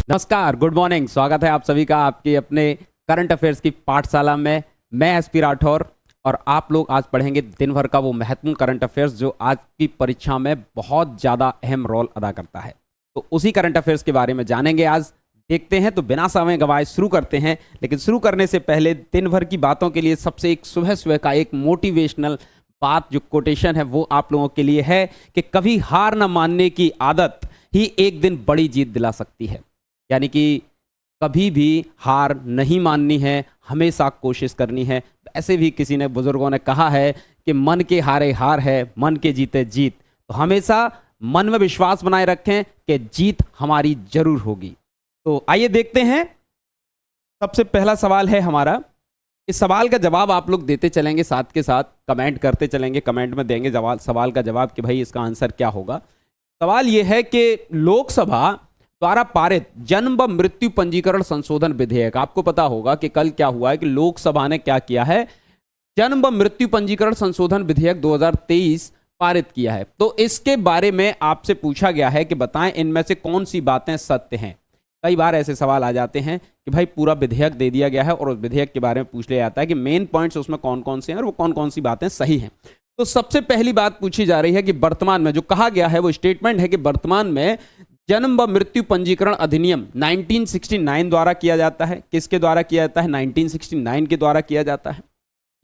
नमस्कार, good morning. स्वागत है आप सभी का आपके अपने करंट अफेयर्स की पाठशाला में। मैं एसपी राठौर और आप लोग आज पढ़ेंगे दिन भर का वो महत्वपूर्ण करंट अफेयर्स जो आज की परीक्षा में बहुत ज़्यादा अहम रोल अदा करता है। तो उसी करंट अफेयर्स के बारे में जानेंगे आज। देखते हैं तो बिना समय गंवाए शुरू करते हैं। लेकिन शुरू करने से पहले दिन भर की बातों के लिए सबसे एक सुबह सुबह का एक मोटिवेशनल बात जो कोटेशन है वो आप लोगों के लिए है कि कभी हार न मानने की आदत ही एक दिन बड़ी जीत दिला सकती है। यानी कि कभी भी हार नहीं माननी है, हमेशा कोशिश करनी है। ऐसे भी किसी ने बुजुर्गों ने कहा है कि मन के हारे हार है, मन के जीते जीत। तो हमेशा मन में विश्वास बनाए रखें कि जीत हमारी जरूर होगी। तो आइए देखते हैं। सबसे पहला सवाल है हमारा। इस सवाल का जवाब आप लोग देते चलेंगे, साथ के साथ कमेंट करते चलेंगे। कमेंट में देंगे सवाल का जवाब कि भाई इसका आंसर क्या होगा। सवाल यह है कि लोकसभा द्वारा पारित जन्म व मृत्यु पंजीकरण संशोधन विधेयक, आपको पता होगा कि कल क्या हुआ है कि लोकसभा ने क्या किया है, जन्म व मृत्यु पंजीकरण संशोधन विधेयक 2023 पारित किया है। तो इसके बारे में आपसे पूछा गया है कि बताएं इनमें से कौन सी बातें सत्य हैं। कई बार ऐसे सवाल आ जाते हैं कि भाई पूरा विधेयक दे दिया गया है और उस विधेयक के बारे में पूछ लिया जाता है कि मेन पॉइंट्स उसमें कौन कौन से हैं और वो कौन कौन सी बातें सही हैं। तो सबसे पहली बात पूछी जा रही है कि वर्तमान में जो कहा गया है वो स्टेटमेंट है कि वर्तमान में जन्म व मृत्यु पंजीकरण अधिनियम 1969 द्वारा किया जाता है। किसके द्वारा किया जाता है? 1969 के द्वारा किया जाता है।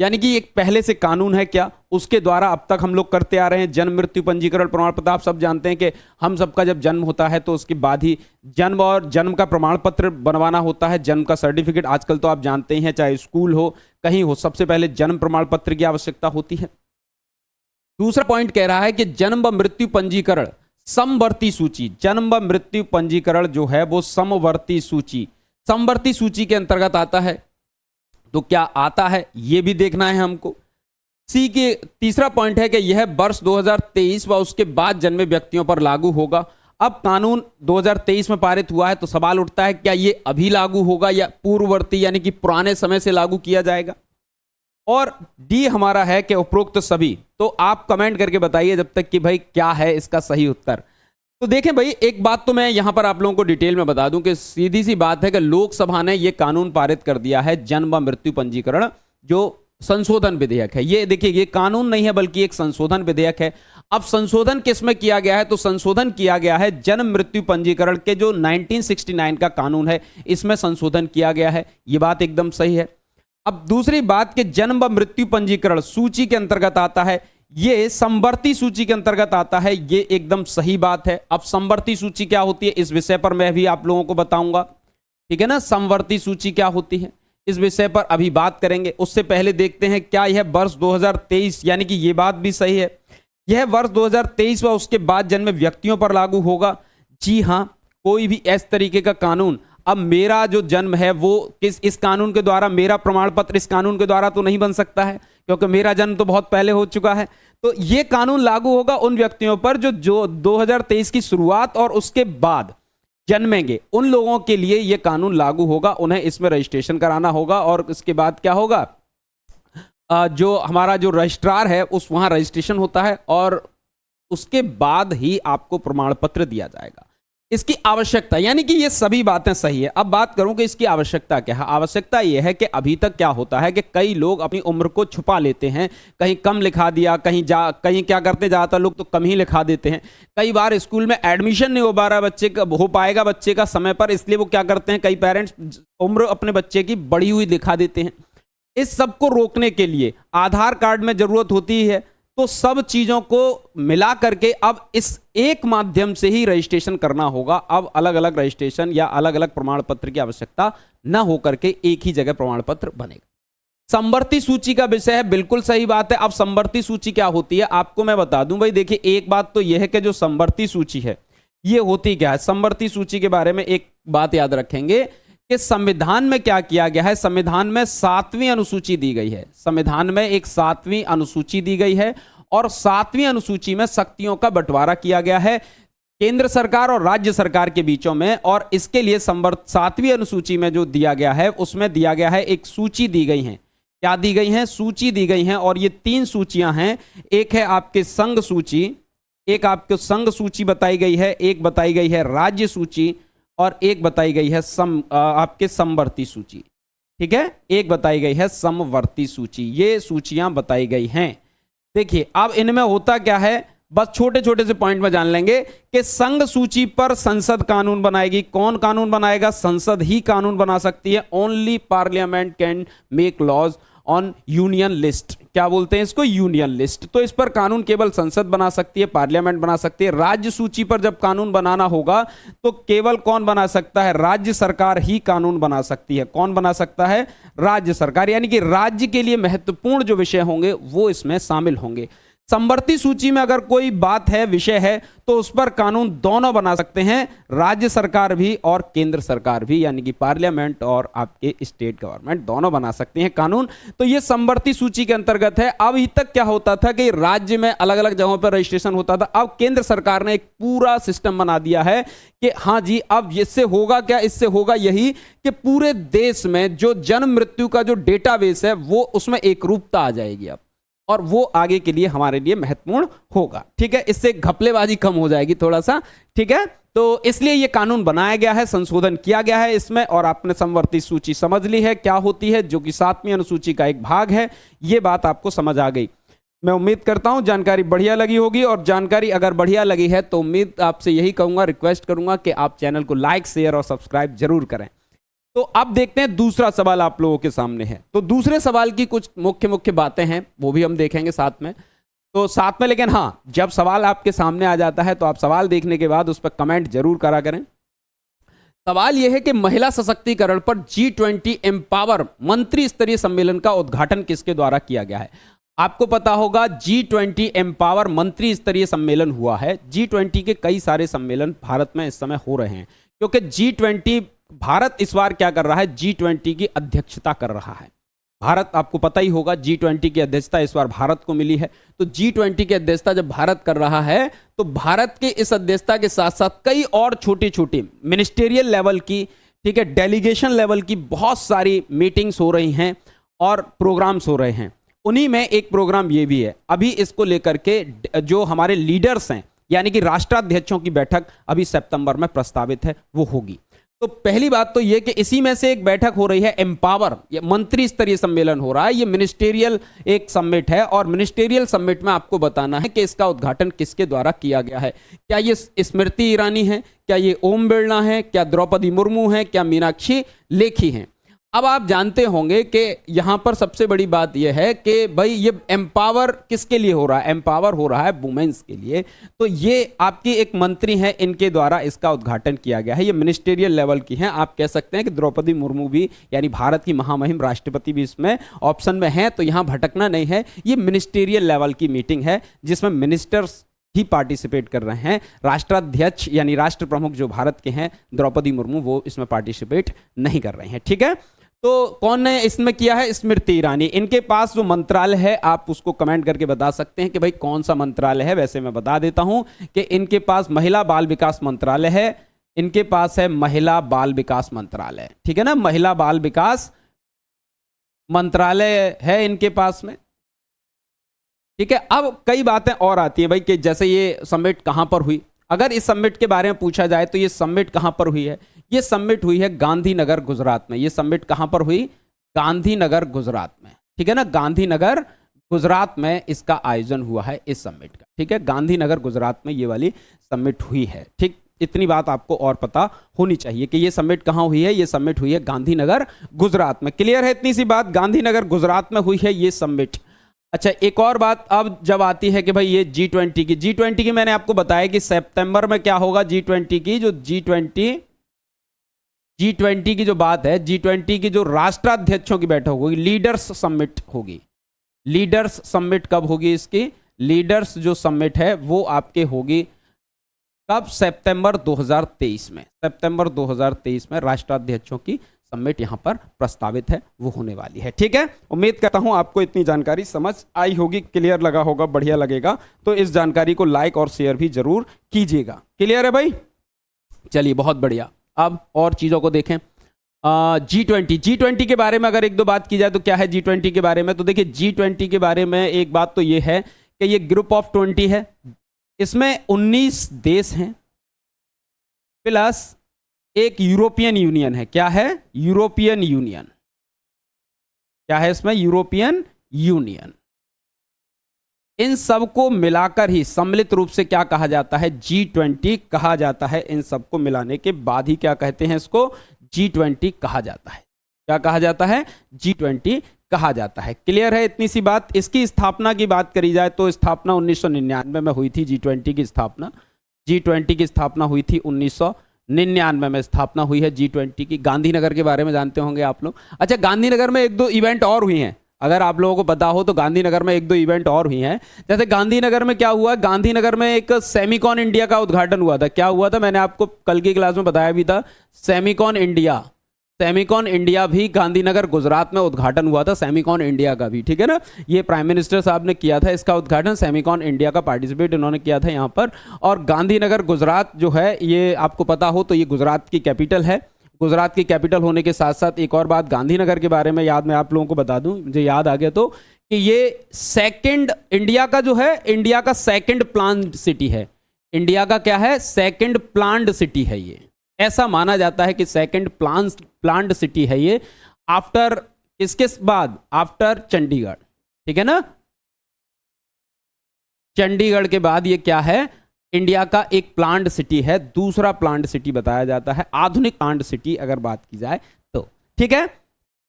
यानी कि एक पहले से कानून है क्या, उसके द्वारा अब तक हम लोग करते आ रहे हैं। जन्म मृत्यु पंजीकरण प्रमाण पत्र, आप सब जानते हैं कि हम सबका जब जन्म होता है तो उसके बाद ही जन्म और जन्म का प्रमाण पत्र बनवाना होता है। जन्म का सर्टिफिकेट आजकल तो आप जानते हैं, चाहे स्कूल हो कहीं हो, सबसे पहले जन्म प्रमाण पत्र की आवश्यकता होती है। दूसरा पॉइंट कह रहा है कि जन्म व मृत्यु पंजीकरण समवर्ती सूची, जन्म व मृत्यु पंजीकरण जो है वो समवर्ती सूची के अंतर्गत आता है। तो क्या आता है ये भी देखना है हमको। सी के तीसरा पॉइंट है कि यह वर्ष 2023 व उसके बाद जन्मे व्यक्तियों पर लागू होगा। अब कानून 2023 में पारित हुआ है तो सवाल उठता है क्या ये अभी लागू होगा या पूर्ववर्ती यानी कि पुराने समय से लागू किया जाएगा। और डी हमारा है कि उपरोक्त सभी। तो आप कमेंट करके बताइए जब तक कि भाई क्या है इसका सही उत्तर। तो देखें भाई, एक बात तो मैं यहां पर आप लोगों को डिटेल में बता दूं कि सीधी सी बात है कि लोकसभा ने यह कानून पारित कर दिया है, जन्म व मृत्यु पंजीकरण जो संशोधन विधेयक है। ये देखिए, ये कानून नहीं है बल्कि एक संशोधन विधेयक है। अब संशोधन किसमें किया गया है? तो संशोधन किया गया है जन्म मृत्यु पंजीकरण के जो 1969 का कानून है इसमें संशोधन किया गया है। ये बात एकदम सही है। अब दूसरी बात कि जन्म व मृत्यु पंजीकरण सूची के अंतर्गत आता है, ये समवर्ती सूची के अंतर्गत आता है। ये एकदम सही बात है। अब समवर्ती सूची क्या होती है इस विषय पर मैं भी आप लोगों को बताऊंगा, ठीक है ना। समवर्ती सूची क्या होती है इस विषय पर अभी बात करेंगे। उससे पहले देखते हैं क्या यह वर्ष 2023, यानी कि ये बात भी सही है, यह वर्ष 2023 व उसके बाद जन्मे व्यक्तियों पर लागू होगा। जी हां, कोई भी इस तरीके का कानून, अब मेरा जो जन्म है वो इस कानून के द्वारा, मेरा प्रमाण पत्र इस कानून के द्वारा तो नहीं बन सकता है क्योंकि मेरा जन्म तो बहुत पहले हो चुका है। तो ये कानून लागू होगा उन व्यक्तियों पर जो 2023 की शुरुआत और उसके बाद जन्मेंगे। उन लोगों के लिए ये कानून लागू होगा, उन्हें इसमें रजिस्ट्रेशन कराना होगा और इसके बाद क्या होगा, जो हमारा जो रजिस्ट्रार है उस वहां रजिस्ट्रेशन होता है और उसके बाद ही आपको प्रमाण पत्र दिया जाएगा। इसकी आवश्यकता, यानी कि ये सभी बातें सही है। अब बात करूं कि इसकी आवश्यकता क्या है। आवश्यकता यह है कि अभी तक क्या होता है कि कई लोग अपनी उम्र को छुपा लेते हैं, कहीं कम लिखा दिया, कहीं क्या करते, ज्यादातर लोग तो कम ही लिखा देते हैं। कई बार स्कूल में एडमिशन नहीं हो पाएगा बच्चे का समय पर, इसलिए वो क्या करते हैं, कई पेरेंट्स उम्र अपने बच्चे की बढ़ी हुई दिखा देते हैं। इस सब को रोकने के लिए आधार कार्ड में जरूरत होती है। तो सब चीजों को मिला करके अब इस एक माध्यम से ही रजिस्ट्रेशन करना होगा। अब अलग अलग रजिस्ट्रेशन या अलग अलग प्रमाण पत्र की आवश्यकता न होकर के एक ही जगह प्रमाण पत्र बनेगा। समवर्ती सूची का विषय है, बिल्कुल सही बात है। अब समवर्ती सूची क्या होती है आपको मैं बता दूं। भाई देखिए, एक बात तो यह है कि जो समवर्ती सूची है ये होती क्या है। समवर्ती सूची के बारे में एक बात याद रखेंगे कि संविधान में क्या किया गया है। संविधान में 7वीं अनुसूची दी गई है। संविधान में एक 7वीं अनुसूची दी गई है और 7वीं अनुसूची में शक्तियों का बंटवारा किया गया है केंद्र सरकार और राज्य सरकार के बीचों में। और इसके लिए 7वीं अनुसूची में जो दिया गया है उसमें दिया गया है, एक सूची दी गई है। क्या दी गई हैं? सूची दी गई हैं। और ये 3 सूचियां हैं। एक है आपके संघ सूची, एक आपको संघ सूची बताई गई है, एक बताई गई है राज्य सूची और एक बताई गई है आपके समवर्ती सूची। ठीक है, एक बताई गई है समवर्ती सूची, ये सूचियां बताई गई हैं। देखिए अब इनमें होता क्या है, बस छोटे छोटे से पॉइंट में जान लेंगे कि संघ सूची पर संसद कानून बनाएगी। कौन कानून बनाएगा? संसद ही कानून बना सकती है। Only parliament can make laws on union list. क्या बोलते हैं इसको? Union list. तो इस पर कानून केवल संसद बना सकती है, पार्लियामेंट बना सकती है। राज्य सूची पर जब कानून बनाना होगा तो केवल कौन बना सकता है? राज्य सरकार ही कानून बना सकती है। कौन बना सकता है? राज्य सरकार। यानी कि राज्य के लिए महत्वपूर्ण जो विषय होंगे वो इसमें शामिल होंगे। समवर्ती सूची में अगर कोई बात है, विषय है, तो उस पर कानून दोनों बना सकते हैं, राज्य सरकार भी और केंद्र सरकार भी, यानी कि पार्लियामेंट और आपके स्टेट गवर्नमेंट दोनों बना सकते हैं कानून। तो ये समवर्ती सूची के अंतर्गत है। अभी तक क्या होता था कि राज्य में अलग अलग जगहों पर रजिस्ट्रेशन होता था। अब केंद्र सरकार ने एक पूरा सिस्टम बना दिया है कि हाँ जी, अब इससे होगा क्या? इससे होगा यही कि पूरे देश में जो जन्म मृत्यु का जो डेटाबेस है वो उसमें एक रूपता आ जाएगी अब, और वो आगे के लिए हमारे लिए महत्वपूर्ण होगा। ठीक है, इससे घपलेबाजी कम हो जाएगी थोड़ा सा। ठीक है, तो इसलिए ये कानून बनाया गया है, संशोधन किया गया है इसमें। और आपने समवर्ती सूची समझ ली है क्या होती है, जो कि 7वीं अनुसूची का एक भाग है। ये बात आपको समझ आ गई। मैं उम्मीद करता हूं जानकारी बढ़िया लगी होगी, और जानकारी अगर बढ़िया लगी है तो उम्मीद आपसे यही कहूंगा, रिक्वेस्ट करूंगा कि आप चैनल को लाइक, शेयर और सब्सक्राइब जरूर करें। तो अब देखते हैं दूसरा सवाल आप लोगों के सामने है। तो दूसरे सवाल की कुछ मुख्य मुख्य बातें हैं, वो भी हम देखेंगे साथ में। तो साथ में, लेकिन हाँ, जब सवाल आपके सामने आ जाता है तो आप सवाल देखने के बाद उस पर कमेंट जरूर करा करें। सवाल यह है कि महिला सशक्तिकरण पर G20 एम्पावर मंत्री स्तरीय सम्मेलन का उद्घाटन किसके द्वारा किया गया है? आपको पता होगा G20 एम्पावर मंत्री स्तरीय सम्मेलन हुआ है। G20 के कई सारे सम्मेलन भारत में इस समय हो रहे हैं, क्योंकि G20 भारत इस बार क्या कर रहा है? G20 की अध्यक्षता कर रहा है। भारत, आपको पता ही होगा, G20 की अध्यक्षता इस बार भारत को मिली है। तो G20 की अध्यक्षता जब भारत कर रहा है तो भारत के इस अध्यक्षता के साथ साथ कई और छोटी छोटी मिनिस्टेरियल लेवल की, ठीक है, डेलीगेशन लेवल की बहुत सारी मीटिंग्स हो रही हैं और प्रोग्राम्स हो रहे हैं। उन्हीं में एक प्रोग्राम ये भी है। अभी इसको लेकर के जो हमारे लीडर्स हैं, यानी कि राष्ट्राध्यक्षों की बैठक अभी सितंबर में प्रस्तावित है, वो होगी। तो पहली बात तो यह कि इसी में से एक बैठक हो रही है, एम्पावर, ये मंत्री स्तरीय सम्मेलन हो रहा है। ये मिनिस्टेरियल एक समिट है, और मिनिस्टेरियल समिट में आपको बताना है कि इसका उद्घाटन किसके द्वारा किया गया है। क्या ये स्मृति ईरानी है? क्या ये ओम बिरला है? क्या द्रौपदी मुर्मू है? क्या मीनाक्षी लेखी हैं? अब आप जानते होंगे कि यहां पर सबसे बड़ी बात यह है कि भाई ये एम्पावर किसके लिए हो रहा है? एम्पावर हो रहा है वुमेन्स के लिए। तो ये आपकी एक मंत्री हैं, इनके द्वारा इसका उद्घाटन किया गया है। ये मिनिस्टेरियल लेवल की हैं। आप कह सकते हैं कि द्रौपदी मुर्मू भी, यानी भारत की महामहिम राष्ट्रपति भी इसमें ऑप्शन में है, तो यहां भटकना नहीं है। ये मिनिस्टेरियल लेवल की मीटिंग है जिसमें मिनिस्टर्स ही पार्टिसिपेट कर रहे हैं। राष्ट्राध्यक्ष यानी राष्ट्र प्रमुख जो भारत के हैं, द्रौपदी मुर्मू, वो इसमें पार्टिसिपेट नहीं कर रहे हैं। ठीक है, तो कौन ने इसमें किया है? स्मृति ईरानी। इनके पास जो मंत्रालय है, आप उसको कमेंट करके बता सकते हैं कि भाई कौन सा मंत्रालय है। वैसे मैं बता देता हूं कि इनके पास महिला बाल विकास मंत्रालय है। इनके पास है महिला बाल विकास मंत्रालय, ठीक है ना, महिला बाल विकास मंत्रालय है इनके पास में। ठीक है, अब कई बातें और आती हैं भाई, कि जैसे ये समिट कहां पर हुई। अगर इस समिट के बारे में पूछा जाए तो ये समिट कहां पर हुई है? ये समिट हुई है गांधीनगर, गुजरात में। ये समिट कहां पर हुई? गांधीनगर, गुजरात में। ठीक है ना, गांधीनगर, गुजरात में इसका आयोजन हुआ है इस समिट का। ठीक है, गांधीनगर, गुजरात में ये वाली समिट हुई है। ठीक, इतनी बात आपको और पता होनी चाहिए कि ये समिट कहां हुई है। ये समिट हुई है गांधीनगर, गुजरात में। क्लियर है इतनी सी बात? गांधीनगर, गुजरात में हुई है ये समिट। अच्छा, एक और बात अब जब आती है कि भाई ये G20 की मैंने आपको बताया कि सितंबर में क्या होगा। G20 की जो G20 की जो बात है, G20 की जो राष्ट्राध्यक्षों की बैठक होगी, लीडर्स समिट होगी। लीडर्स समिट कब होगी इसकी? लीडर्स जो समिट है वो आपके होगी कब? सितंबर 2023 में। सितंबर 2023 में राष्ट्राध्यक्षों की समिट यहां पर प्रस्तावित है, वो होने वाली है। ठीक है, उम्मीद करता हूं आपको इतनी जानकारी समझ आई होगी, क्लियर लगा होगा, बढ़िया लगेगा तो इस जानकारी को लाइक और शेयर भी जरूर कीजिएगा। क्लियर है भाई? चलिए, बहुत बढ़िया। अब और चीजों को देखें। G20 के बारे में अगर एक दो बात की जाए तो क्या है G20 के बारे में? तो देखिए, G20 के बारे में एक बात तो ये है कि ये ग्रुप ऑफ 20 है। इसमें 19 देश हैं प्लस एक यूरोपियन यूनियन है। क्या है? European union. क्या है इसमें? European union. इन सबको मिलाकर ही सम्मिलित रूप से क्या कहा जाता है? G20 कहा जाता है। इन सबको मिलाने के बाद ही क्या कहते हैं? इसको G20 कहा जाता है। क्या कहा जाता है? G20 कहा जाता है। क्लियर है इतनी सी बात? इसकी स्थापना की बात करी जाए तो स्थापना 1999 में हुई थी। G20 की स्थापना, G20 की स्थापना हुई थी 1999 में स्थापना हुई है G20 की। गांधीनगर के बारे में जानते होंगे आप लोग। अच्छा, गांधीनगर में एक दो इवेंट और हुई हैं, अगर आप लोगों को पता हो तो। गांधीनगर में एक दो इवेंट और हुई हैं। जैसे गांधीनगर में क्या हुआ? गांधीनगर में एक सेमिकॉन इंडिया का उद्घाटन हुआ था। क्या हुआ था? मैंने आपको कल की क्लास में बताया भी था। सेमिकॉन इंडिया, सेमिकॉन इंडिया भी गांधीनगर गुजरात में उद्घाटन हुआ था, सेमिकॉन इंडिया का भी। ठीक है ना? ये प्राइम मिनिस्टर साहब ने किया था इसका उद्घाटन। सेमिकॉन इंडिया का पार्टिसिपेट इन्होंने किया था यहाँ पर। और गांधीनगर गुजरात जो है, ये आपको पता हो तो ये गुजरात की कैपिटल है। गुजरात की कैपिटल होने के साथ साथ एक और बात गांधीनगर के बारे में याद मैं आप लोगों को बता दूं, मुझे याद आ गया तो, कि ये सेकंड इंडिया का जो है, इंडिया का सेकंड प्लान्ड सिटी है। इंडिया का क्या है? सेकंड प्लान्ड सिटी है ये। ऐसा माना जाता है कि सेकंड प्लान्ड सिटी है ये, आफ्टर इसके बाद, आफ्टर चंडीगढ़। ठीक है ना? चंडीगढ़ के बाद ये क्या है? इंडिया का एक प्लांट सिटी है, दूसरा प्लांट सिटी बताया जाता है, आधुनिक प्लांट सिटी अगर बात की जाए तो। ठीक है,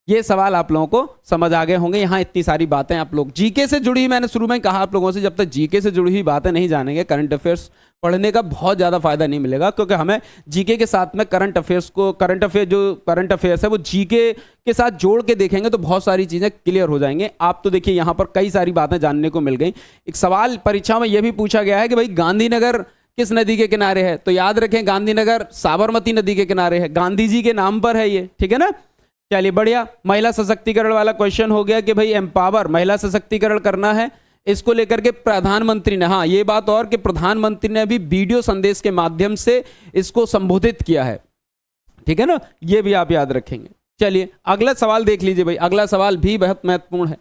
ये सवाल आप लोगों को समझ आ गए होंगे। यहां इतनी सारी बातें आप लोग जीके से जुड़ी हुई, मैंने शुरू में कहा आप लोगों से, जब तक जीके से जुड़ी हुई बातें नहीं जानेंगे, करंट अफेयर्स पढ़ने का बहुत ज़्यादा फायदा नहीं मिलेगा। क्योंकि हमें जीके के साथ में करंट अफेयर्स है वो जीके के साथ जोड़ के देखेंगे तो बहुत सारी चीज़ें क्लियर हो जाएंगे। आप तो देखिए यहाँ पर कई सारी बातें जानने को मिल गई। एक सवाल परीक्षा में यह भी पूछा गया है कि भाई गांधीनगर किस नदी के किनारे है? तो याद रखें, गांधीनगर साबरमती नदी के किनारे है, गांधी जी के नाम पर है ये। ठीक है ना? चलिए बढ़िया। महिला सशक्तिकरण वाला क्वेश्चन हो गया कि भाई एम्पावर, महिला सशक्तिकरण करना है, इसको लेकर के प्रधानमंत्री ने, हाँ ये बात और कि प्रधानमंत्री ने अभी वीडियो संदेश के माध्यम से इसको संबोधित किया है। ठीक है ना? ये भी आप याद रखेंगे। चलिए अगला सवाल देख लीजिए भाई। अगला सवाल भी बहुत महत्वपूर्ण है।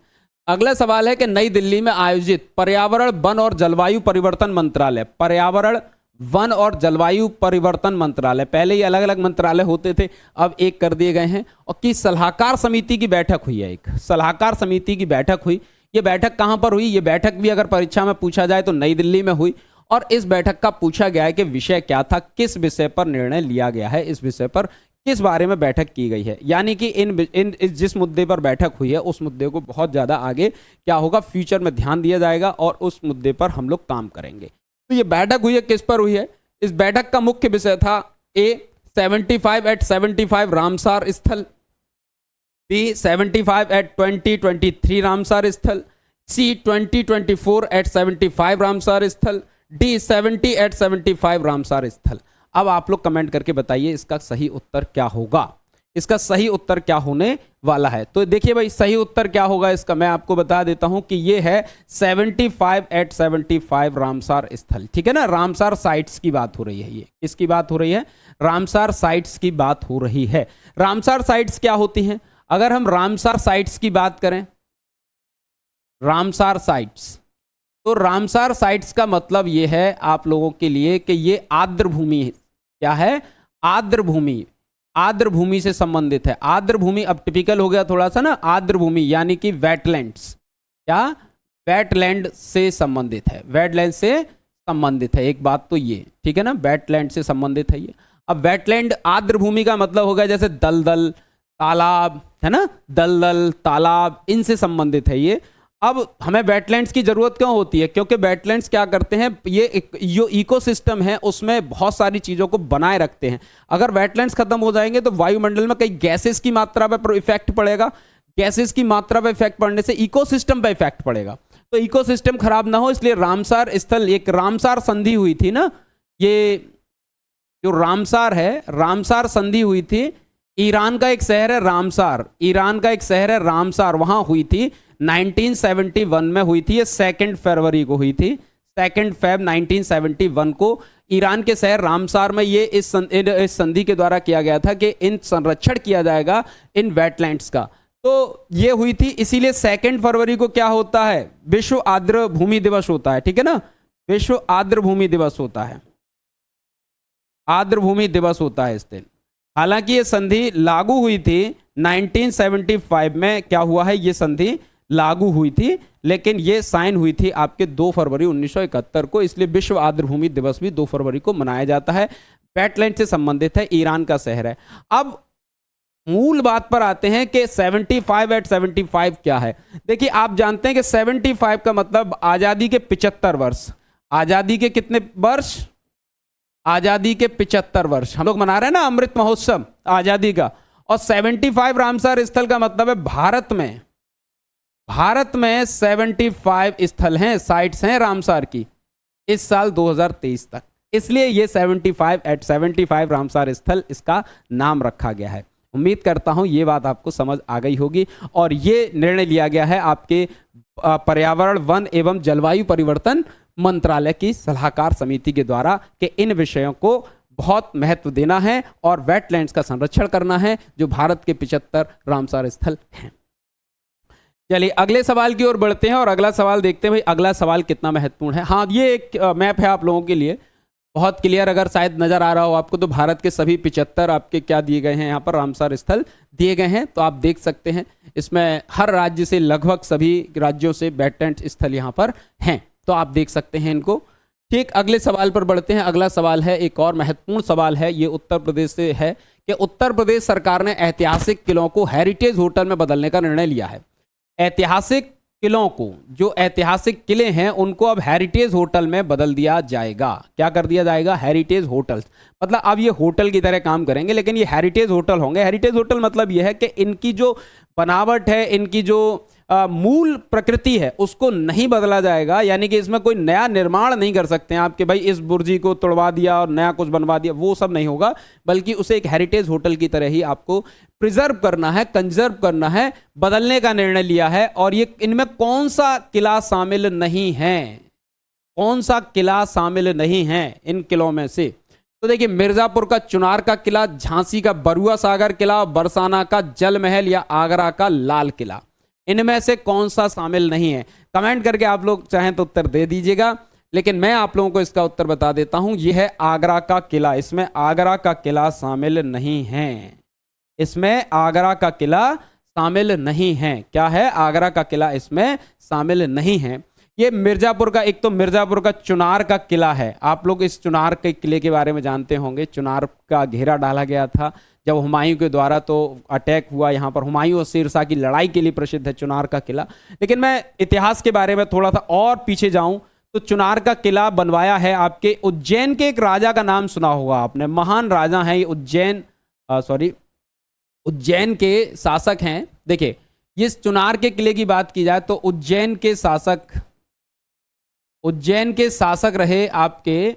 अगला सवाल है कि नई दिल्ली में आयोजित पर्यावरण, वन और जलवायु परिवर्तन मंत्रालय, पर्यावरण, वन और जलवायु परिवर्तन मंत्रालय, पहले ही अलग अलग मंत्रालय होते थे, अब एक कर दिए गए हैं, और की सलाहकार समिति की बैठक हुई है। एक सलाहकार समिति की बैठक हुई। ये बैठक कहां पर हुई? ये बैठक भी अगर परीक्षा में पूछा जाए तो नई दिल्ली में हुई। और इस बैठक का पूछा गया है कि विषय क्या था, किस विषय पर निर्णय लिया गया है, इस विषय पर किस बारे में बैठक की गई है। यानी कि इन जिस मुद्दे पर बैठक हुई है उस मुद्दे को बहुत ज्यादा आगे क्या होगा, फ्यूचर में ध्यान दिया जाएगा और उस मुद्दे पर हम लोग काम करेंगे। तो ये बैठक हुई है, किस पर हुई है? इस बैठक का मुख्य विषय था A 75/75 रामसार स्थल, B 75/2023 रामसार स्थल, C 2024/75 रामसार स्थल, D 70/75 रामसार स्थल। अब आप लोग कमेंट करके बताइए इसका सही उत्तर क्या होगा, इसका सही उत्तर क्या होने वाला है। तो देखिए भाई सही उत्तर क्या होगा इसका मैं आपको बता देता हूं कि ये है 75/75 रामसार स्थल। ठीक है ना? रामसार साइट्स की बात हो रही है। ये किसकी बात हो रही है? रामसार साइट्स की बात हो रही है। रामसार साइट्स क्या होती हैं? अगर हम रामसार साइट्स की बात करें, रामसार साइट्स, तो रामसार साइट्स का मतलब ये है आप लोगों के लिए कि ये आर्द्र भूमि है। क्या है? आर्द्र भूमि, आर्द्र भूमि से संबंधित है। आर्द्र भूमि अब टिपिकल हो गया थोड़ा सा ना, आर्द्र भूमि यानी कि वेटलैंड्स, क्या वेटलैंड से संबंधित है, वेटलैंड से संबंधित है। एक बात तो ये, ठीक है ना, वेटलैंड से संबंधित है ये। अब वेटलैंड आर्द्र भूमि का मतलब होगा जैसे दलदल, तालाब, है ना, दलदल, तालाब, इनसे संबंधित है ये। अब हमें वेटलैंड्स की जरूरत क्यों होती है? क्योंकि वेटलैंड्स क्या करते हैं, ये जो इकोसिस्टम है उसमें बहुत सारी चीजों को बनाए रखते हैं। अगर वेटलैंड्स खत्म हो जाएंगे तो वायुमंडल में कई गैसेस की मात्रा पर इफेक्ट पड़ेगा, गैसेस की मात्रा पर इफेक्ट पड़ने से इकोसिस्टम पर इफेक्ट पड़ेगा। तो इकोसिस्टम खराब ना हो इसलिए रामसार स्थल, एक रामसार संधि हुई थी ना, ये जो रामसार है, रामसार संधि हुई थी। ईरान का एक शहर है रामसार, ईरान का एक शहर है रामसार, वहां हुई थी 1971 में हुई थी। ये 2 फरवरी को हुई थी, 2 फेब 1971 को ईरान के शहर रामसार में ये इस संधि के द्वारा किया गया था कि इन संरक्षण किया जाएगा इन वेटलैंड्स का। तो ये हुई थी, इसीलिए 2 फरवरी को क्या होता है? विश्व आर्द्र भूमि दिवस होता है। ठीक है ना? विश्व आर्द्र भूमि दिवस होता है, आर्द्र भूमि दिवस होता है इस दिन। हालांकि ये संधि लागू हुई थी 1975 में, क्या हुआ है, ये संधि लागू हुई थी, लेकिन ये साइन हुई थी आपके 2 फरवरी 1971 को, इसलिए विश्व आर्द्रभूमि दिवस भी 2 फरवरी को मनाया जाता है। वेटलैंड से संबंधित है, ईरान का शहर है। अब मूल बात पर आते हैं कि 75 एट 75 क्या है। देखिए, आप जानते हैं कि 75 का मतलब आजादी के 75 वर्ष। आजादी के कितने वर्ष? आजादी के 75 वर्ष हम लोग मना रहे हैं ना, अमृत महोत्सव आजादी का। और 75 रामसर स्थल का मतलब है भारत में 75 स्थल हैं, साइट्स हैं रामसर की इस साल 2023 तक, इसलिए ये 75 एट 75 रामसर स्थल इसका नाम रखा गया है। उम्मीद करता हूं ये बात आपको समझ आ गई होगी। और ये निर्णय लिया गया है आपके पर्यावरण, वन एवं जलवायु परिवर्तन मंत्रालय की सलाहकार समिति के द्वारा कि इन विषयों को बहुत महत्व देना है और वेटलैंड्स का संरक्षण करना है जो भारत के 75 रामसर स्थल हैं। चलिए अगले सवाल की ओर बढ़ते हैं और अगला सवाल देखते हैं भाई अगला सवाल कितना महत्वपूर्ण है। हाँ, ये एक मैप है आप लोगों के लिए, बहुत क्लियर, अगर शायद नजर आ रहा हो आपको, तो भारत के सभी 75 आपके क्या दिए गए हैं, यहाँ पर रामसर स्थल दिए गए हैं, तो आप देख सकते हैं इसमें हर राज्य से, लगभग सभी राज्यों से वेटलैंड स्थल यहाँ पर हैं, तो आप देख सकते हैं इनको। ठीक, अगले सवाल पर बढ़ते हैं। अगला सवाल है, एक और महत्वपूर्ण सवाल है, ये उत्तर प्रदेश से है कि उत्तर प्रदेश सरकार ने ऐतिहासिक किलों को हेरिटेज होटल में बदलने का निर्णय लिया है। ऐतिहासिक किलों को, जो ऐतिहासिक किले हैं उनको अब हेरिटेज होटल में बदल दिया जाएगा। क्या कर दिया जाएगा? Heritage hotel. मतलब अब ये होटल की तरह काम करेंगे, लेकिन ये हेरिटेज होटल होंगे। हेरिटेज होटल मतलब ये है कि इनकी जो बनावट है, इनकी जो मूल प्रकृति है उसको नहीं बदला जाएगा, यानी कि इसमें कोई नया निर्माण नहीं कर सकते हैं आप कि भाई इस बुर्जी को तोड़वा दिया और नया कुछ बनवा दिया, वो सब नहीं होगा, बल्कि उसे एक हेरिटेज होटल की तरह ही आपको प्रिजर्व करना है, कंजर्व करना है, बदलने का निर्णय लिया है। और ये इनमें कौन सा किला शामिल नहीं है? कौन सा किला शामिल नहीं है इन किलों में से? तो देखिए, मिर्जापुर का चुनार का किला, झांसी का बरुआ सागर किला, बरसाना का जल महल या आगरा का लाल किला, इनमें से कौन सा शामिल नहीं है? कमेंट करके आप लोग चाहें तो उत्तर दे दीजिएगा, लेकिन मैं आप लोगों को इसका उत्तर बता देता हूं, यह है आगरा का किला। इसमें आगरा का किला शामिल नहीं है। इसमें आगरा का किला शामिल नहीं है। क्या है? आगरा का किला इसमें शामिल नहीं है। ये मिर्जापुर का, एक तो मिर्जापुर का चुनार का किला है। आप लोग इस चुनार के किले के बारे में जानते होंगे। चुनार का घेरा डाला गया था जब हुमायूं के द्वारा तो अटैक हुआ यहाँ पर। हुमायूं और शेरशाह की लड़ाई के लिए प्रसिद्ध है चुनार का किला। लेकिन मैं इतिहास के बारे में थोड़ा सा और पीछे जाऊं तो चुनार का किला बनवाया है आपके उज्जैन के एक राजा का नाम सुना होगा आपने, महान राजा हैं ये उज्जैन के शासक हैं। देखिए, इस चुनार के किले की बात की जाए तो उज्जैन के शासक रहे आपके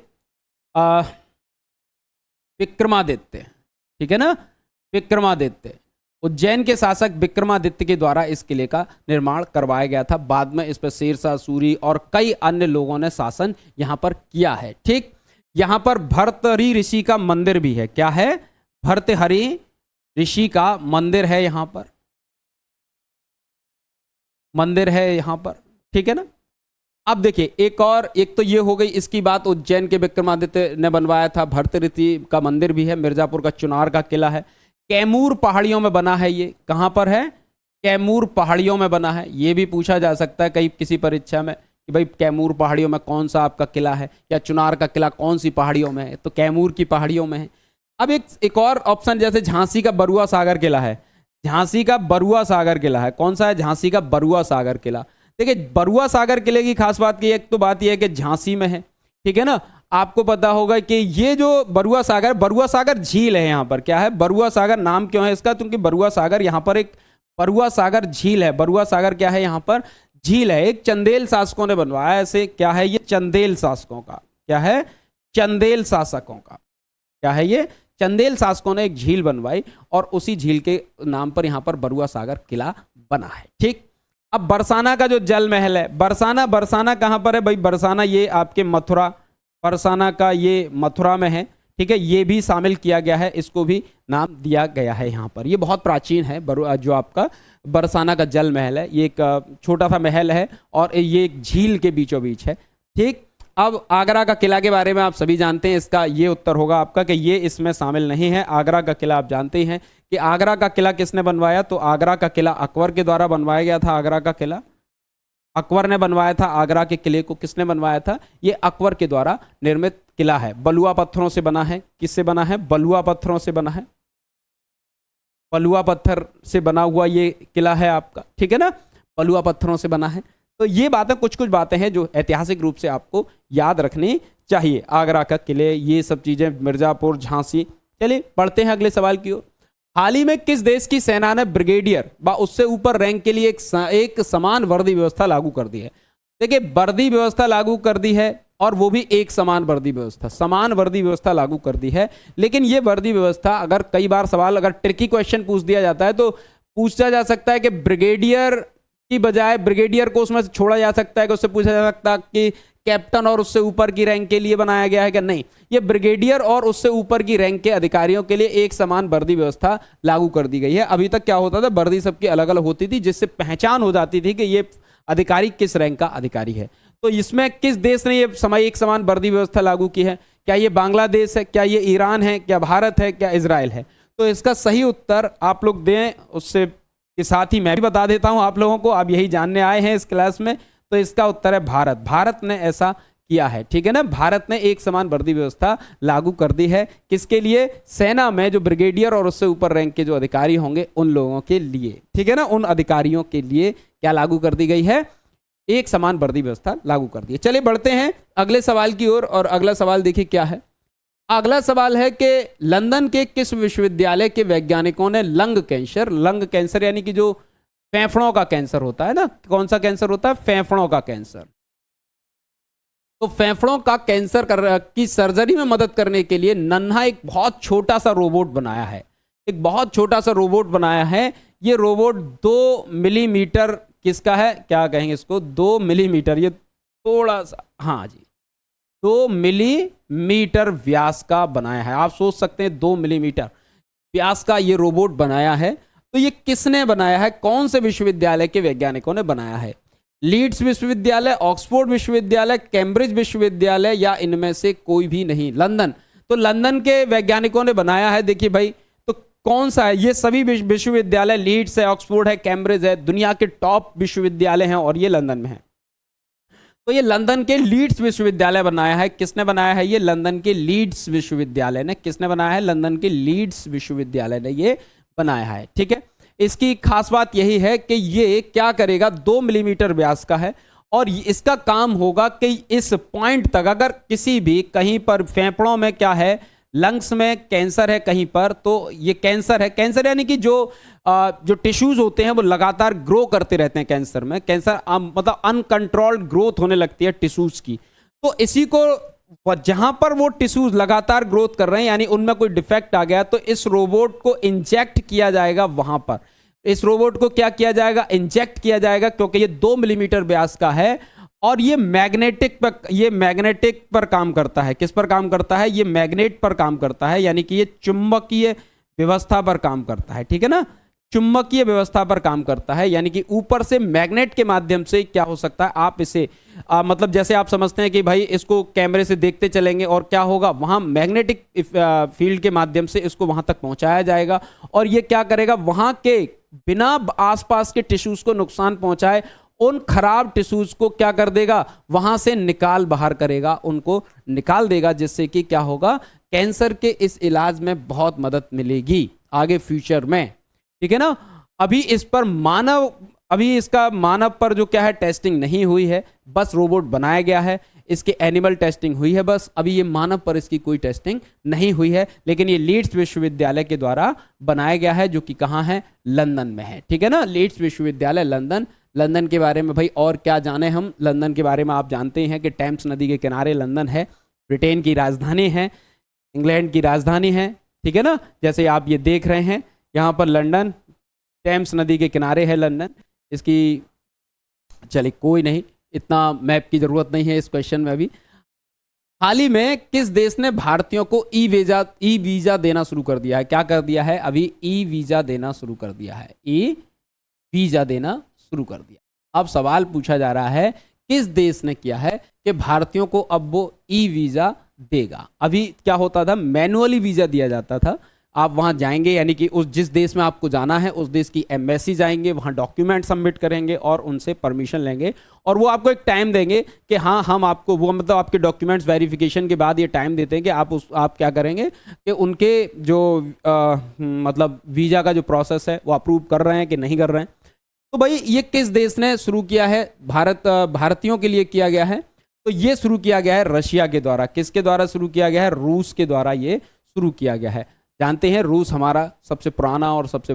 विक्रमादित्य, ठीक है ना, विक्रमादित्य। उज्जैन के शासक विक्रमादित्य के द्वारा इस किले का निर्माण करवाया गया था। बाद में इस पर शेरशाह सूरी और कई अन्य लोगों ने शासन यहां पर किया है। ठीक, यहां पर भर्तहरि ऋषि का मंदिर भी है। क्या है? भर्तहरि ऋषि का मंदिर है, यहां पर मंदिर है यहां पर, ठीक है ना। अब देखिए, एक तो ये हो गई इसकी बात, उज्जैन के विक्रमादित्य ने बनवाया था। भर्तृति का मंदिर भी है। मिर्जापुर का चुनार का किला है। कैमूर पहाड़ियों में बना है। ये कहां पर है? कैमूर पहाड़ियों में बना है। ये भी पूछा जा सकता है कहीं किसी परीक्षा में कि भाई कैमूर पहाड़ियों में कौन सा आपका किला है, या चुनार का किला कौन सी पहाड़ियों में है? तो कैमूर की पहाड़ियों में है। अब एक और ऑप्शन, जैसे झांसी का बरुआ सागर किला है। झांसी का बरुआ सागर किला है। कौन सा है? झांसी का बरुआ सागर किला। देखिए, बरुआ सागर किले की खास बात की एक तो बात यह है कि झांसी में है, ठीक है ना। आपको पता होगा कि ये जो बरुआ सागर झील है। यहाँ पर क्या है? बरुआ सागर नाम क्यों है इसका? क्योंकि बरुआ सागर, यहाँ पर एक बरुआ सागर झील है। बरुआ सागर क्या है? यहाँ पर झील है। एक चंदेल शासकों ने बनवाया ऐसे। क्या है ये? चंदेल शासकों का। क्या है? चंदेल शासकों का। क्या है ये? चंदेल शासकों ने एक झील बनवाई और उसी झील के नाम पर यहाँ पर बरुआ सागर किला बना है। ठीक, अब बरसाना का जो जल महल है, बरसाना कहां पर है भाई? बरसाना ये आपके मथुरा, बरसाना का ये मथुरा में है, ठीक है। ये भी शामिल किया गया है, इसको भी नाम दिया गया है यहाँ पर। ये बहुत प्राचीन है जो आपका बरसाना का जल महल है। ये एक छोटा सा महल है और ये एक झील के बीचों बीच है। ठीक, अब आगरा का किला के बारे में आप सभी जानते हैं, इसका ये उत्तर होगा आपका कि ये इसमें शामिल नहीं है। आगरा का किला आप जानते हैं कि आगरा का किला किसने बनवाया, तो आगरा का किला अकबर के द्वारा बनवाया गया था। आगरा का किला अकबर ने बनवाया था। आगरा के किले को किसने बनवाया था, ये अकबर के द्वारा निर्मित किला है। बलुआ पत्थरों से बना है। किससे बना है, बलुआ पत्थरों से बना है। बलुआ पत्थर से बना हुआ ये किला है आपका, ठीक है ना, बलुआ पत्थरों से बना है। तो ये बातें कुछ कुछ बातें हैं जो ऐतिहासिक रूप से आपको याद रखनी चाहिए। आगरा का किले, ये सब चीजें, मिर्जापुर, झांसी। चलिए बढ़ते हैं अगले सवाल की ओर। हाल ही में किस देश की सेना ने ब्रिगेडियर व उससे ऊपर रैंक के लिए एक समान वर्दी व्यवस्था लागू कर दी है। देखिए वर्दी व्यवस्था लागू कर दी है और वो भी एक समान वर्दी व्यवस्था, समान वर्दी व्यवस्था लागू कर दी है। लेकिन ये वर्दी व्यवस्था, अगर कई बार सवाल, अगर ट्रिकी क्वेश्चन पूछ दिया जाता है तो पूछा जा सकता है कि ब्रिगेडियर की बजाय ब्रिगेडियर को उसमें से छोड़ा जा सकता है, कि उससे पूछा जा सकता है कि कैप्टन और उससे ऊपर की रैंक के लिए बनाया गया है कि नहीं। ये ब्रिगेडियर और उससे ऊपर की रैंक के अधिकारियों के लिए एक समान वर्दी व्यवस्था लागू कर दी गई है। अभी तक क्या होता था, वर्दी सबकी अलग अलग होती थी, जिससे पहचान हो जाती थी कि ये अधिकारी किस रैंक का अधिकारी है। तो इसमें किस देश ने ये एक समान वर्दी व्यवस्था लागू की है? क्या ये बांग्लादेश है, क्या ये ईरान है, क्या भारत है, क्या इजराइल है? तो इसका सही उत्तर आप लोग दें, उससे के साथ ही मैं भी बता देता हूं आप लोगों को, आप यही जानने आए हैं इस क्लास में। तो इसका उत्तर है भारत। भारत ने ऐसा किया है, ठीक है ना। भारत ने एक समान वर्दी व्यवस्था लागू कर दी है। किसके लिए? सेना में जो ब्रिगेडियर और उससे ऊपर रैंक के जो अधिकारी होंगे उन लोगों के लिए, ठीक है ना, उन अधिकारियों के लिए क्या लागू कर दी गई है? एक समान वर्दी व्यवस्था लागू कर दी है। चलिए बढ़ते हैं अगले सवाल की ओर। और अगला सवाल देखिए क्या है। अगला सवाल है कि लंदन के किस विश्वविद्यालय के वैज्ञानिकों ने लंग कैंसर यानी कि जो फेफड़ों का कैंसर होता है ना, कौन सा कैंसर होता है? फेफड़ों का कैंसर। तो फेफड़ों का कैंसर की सर्जरी में मदद करने के लिए नन्हा एक बहुत छोटा सा रोबोट बनाया है। एक बहुत छोटा सा रोबोट बनाया है। ये रोबोट 2 मिलीमीटर किसका है, क्या कहेंगे इसको, 2 मिलीमीटर, ये थोड़ा सा, हाँ जी, 2 मिलीमीटर व्यास का बनाया है। आप सोच सकते हैं 2 मिलीमीटर व्यास का ये रोबोट बनाया है। तो ये किसने बनाया है? कौन से विश्वविद्यालय के वैज्ञानिकों ने बनाया है? लीड्स विश्वविद्यालय, ऑक्सफोर्ड विश्वविद्यालय, कैम्ब्रिज विश्वविद्यालय, या इनमें से कोई भी नहीं? लंदन। तो लंदन के वैज्ञानिकों ने बनाया है। देखिए भाई, तो कौन सा है? ये सभी विश्वविद्यालय, लीड्स है, ऑक्सफोर्ड है, कैम्ब्रिज है, दुनिया के टॉप विश्वविद्यालय हैं और ये लंदन में है। तो ये लंदन के लीड्स विश्वविद्यालय बनाया है। किसने बनाया है? ये लंदन के लीड्स विश्वविद्यालय ने। किसने बनाया है? लंदन के लीड्स विश्वविद्यालय ने ये बनाया है, ठीक है। इसकी खास बात यही है कि ये क्या करेगा, 2 मिलीमीटर व्यास का है और इसका काम होगा कि इस पॉइंट तक, अगर किसी भी कहीं पर फेफड़ों में क्या है, लंग्स में कैंसर है कहीं पर, तो ये कैंसर है। कैंसर यानी कि जो टिश्यूज होते हैं वो लगातार ग्रो करते रहते हैं। कैंसर में, कैंसर मतलब अनकंट्रोल्ड ग्रोथ होने लगती है टिश्यूज की। तो इसी को जहां पर वो टिश्यूज लगातार ग्रोथ कर रहे हैं, यानी उनमें कोई डिफेक्ट आ गया, तो इस रोबोट को इंजेक्ट किया जाएगा वहां पर। इस रोबोट को क्या किया जाएगा? इंजेक्ट किया जाएगा, क्योंकि ये 2 मिलीमीटर व्यास का है और ये मैग्नेटिक पर काम करता है। किस पर काम करता है? ये मैग्नेट पर काम करता है, यानी कि ये चुंबकीय व्यवस्था पर काम करता है, ठीक है ना। चुंबकीय व्यवस्था पर काम करता है, यानी कि ऊपर से मैग्नेट के माध्यम से क्या हो सकता है, आप इसे मतलब जैसे आप समझते हैं कि भाई इसको कैमरे से देखते चलेंगे और क्या होगा, वहां मैग्नेटिक फील्ड के माध्यम से इसको वहां तक पहुंचाया जाएगा और ये क्या करेगा, वहां के बिना आसपास के टिश्यूज को नुकसान पहुंचाए उन खराब टिश्यूज को क्या कर देगा, वहां से निकाल बाहर करेगा, उनको निकाल देगा, जिससे कि क्या होगा, कैंसर के इस इलाज में बहुत मदद मिलेगी आगे फ्यूचर में, ठीक है ना। अभी इसका मानव पर जो क्या है टेस्टिंग नहीं हुई है, बस रोबोट बनाया गया है, इसकी एनिमल टेस्टिंग हुई है बस, अभी ये मानव पर इसकी कोई टेस्टिंग नहीं हुई है। लेकिन ये लीड्स विश्वविद्यालय के द्वारा बनाया गया है, जो कि कहाँ है, लंदन में है, ठीक है ना। लीड्स विश्वविद्यालय लंदन के बारे में भाई और क्या जाने हम। लंदन के बारे में आप जानते हैं कि टेम्स नदी के किनारे लंदन है, ब्रिटेन की राजधानी है, इंग्लैंड की राजधानी है, ठीक है ना। जैसे आप ये देख रहे हैं यहाँ पर लंदन, टेम्स नदी के किनारे है लंदन। इसकी चलिए कोई नहीं, इतना मैप की जरूरत नहीं है इस क्वेश्चन में। अभी हाल ही में किस देश ने भारतीयों को ई वीजा देना शुरू कर दिया है? क्या कर दिया है? अभी ई वीजा देना शुरू कर दिया है, ई वीजा देना शुरू कर दिया। अब सवाल पूछा जा रहा है किस देश ने किया है कि भारतीयों को अब वो ई वीजा देगा। अभी क्या होता था, मैनुअली वीजा दिया जाता था। आप वहां जाएंगे, यानी कि उस जिस देश में आपको जाना है उस देश की एम्बेसी जाएंगे, वहां डॉक्यूमेंट सबमिट करेंगे और उनसे परमिशन लेंगे, और वो आपको एक टाइम देंगे कि हाँ हम आपको वो मतलब आपके डॉक्यूमेंट्स वेरिफिकेशन के बाद ये टाइम देते हैं कि आप क्या करेंगे कि उनके जो मतलब वीज़ा का जो प्रोसेस है वो अप्रूव कर रहे हैं कि नहीं कर रहे हैं। तो भाई ये किस देश ने शुरू किया है? भारतीयों के लिए किया गया है। तो ये शुरू किया गया है रशिया के द्वारा। किसके द्वारा शुरू किया गया है? रूस के द्वारा ये शुरू किया गया है। जानते हैं रूस हमारा सबसे पुराना और सबसे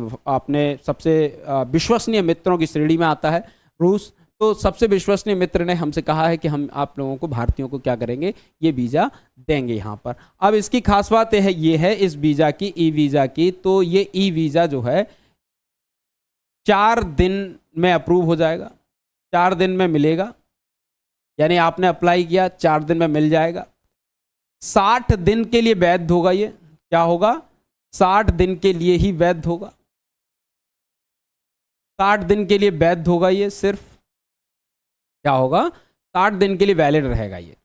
विश्वसनीय मित्रों की श्रेणी में आता है रूस। तो सबसे विश्वसनीय मित्र ने हमसे कहा है कि हम आप लोगों को, भारतीयों को क्या करेंगे, ये वीज़ा देंगे यहाँ पर। अब इसकी खास बात ये है इस वीज़ा की, ई वीज़ा की, तो ये ई वीज़ा जो है 4 दिन में अप्रूव हो जाएगा, 4 दिन में मिलेगा। यानी आपने अप्लाई किया, 4 दिन में मिल जाएगा। 60 दिन के लिए वैध होगा। ये क्या होगा? 60 दिन के लिए ही वैध होगा। 60 दिन के लिए वैध होगा। ये सिर्फ क्या होगा? 60 दिन के लिए वैलिड रहेगा। ये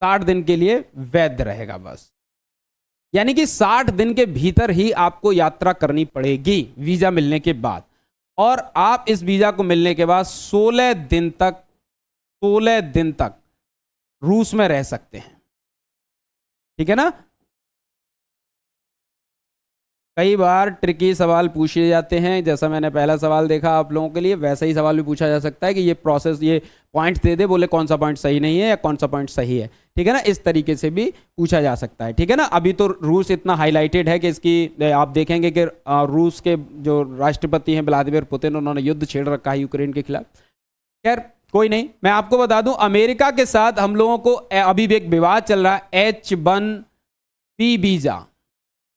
60 दिन के लिए वैध रहेगा बस। यानी कि 60 दिन के भीतर ही आपको यात्रा करनी पड़ेगी वीजा मिलने के बाद, और आप इस वीजा को मिलने के बाद 16 दिन तक रूस में रह सकते हैं। ठीक है ना? कई बार ट्रिकी सवाल पूछे जाते हैं, जैसा मैंने पहला सवाल देखा आप लोगों के लिए, वैसा ही सवाल भी पूछा जा सकता है कि ये प्रोसेस, ये पॉइंट्स दे दे, बोले कौन सा पॉइंट सही नहीं है या कौन सा पॉइंट सही है। ठीक है ना? इस तरीके से भी पूछा जा सकता है। ठीक है ना? अभी तो रूस इतना हाईलाइटेड है कि इसकी आप देखेंगे कि रूस के जो राष्ट्रपति हैं व्लादिमीर पुतिन, उन्होंने युद्ध छेड़ रखा है यूक्रेन के खिलाफ। खैर कोई नहीं, मैं आपको बता दूं अमेरिका के साथ हम लोगों को अभी भी एक विवाद चल रहा है, H1B वीजा।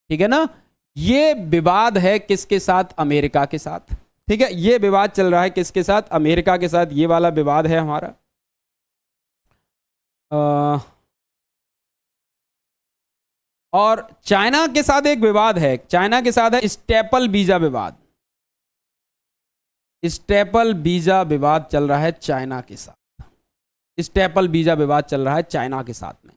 ठीक है ना? ये विवाद है किसके साथ? अमेरिका के साथ। ठीक है, ये विवाद चल रहा है किसके साथ? अमेरिका के साथ। ये वाला विवाद है हमारा। और चाइना के साथ एक विवाद है, चाइना के साथ है स्टेपल वीजा विवाद। स्टेपल वीजा विवाद चल रहा है चाइना के साथ। स्टेपल वीजा विवाद चल रहा है चाइना के साथ में।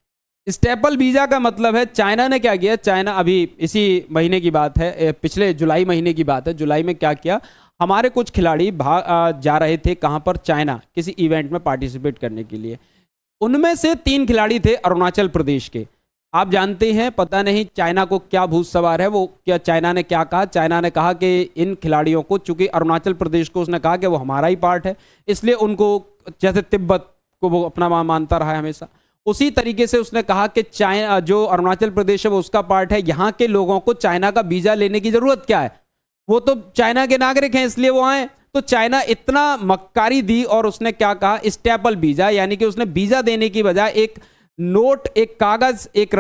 स्टेपल वीजा का मतलब है चाइना ने क्या किया, चाइना अभी इसी महीने की बात है, पिछले जुलाई महीने की बात है, जुलाई में क्या किया, हमारे कुछ खिलाड़ी जा रहे थे कहां पर? चाइना, किसी इवेंट में पार्टिसिपेट करने के लिए। उनमें से 3 खिलाड़ी थे अरुणाचल प्रदेश के। आप जानते हैं, पता नहीं चाइना को क्या भूत सवार है, वो क्या चाइना ने क्या कहा? चाइना ने कहा कि इन खिलाड़ियों को, चूंकि अरुणाचल प्रदेश को उसने कहा कि वो हमारा ही पार्ट है, इसलिए उनको, जैसे तिब्बत को वो अपना मानता रहा है हमेशा, उसी तरीके से उसने कहा कि चाइना, जो अरुणाचल प्रदेश है वो उसका पार्ट है, यहाँ के लोगों को चाइना का वीजा लेने की जरूरत क्या है, वो तो चाइना के नागरिक हैं इसलिए वो आए। तो चाइना इतना मक्कारी दी और उसने क्या कहा? स्टेपल वीजा, यानी कि उसने वीजा देने की बजाय एक नोट, एक कागज, एक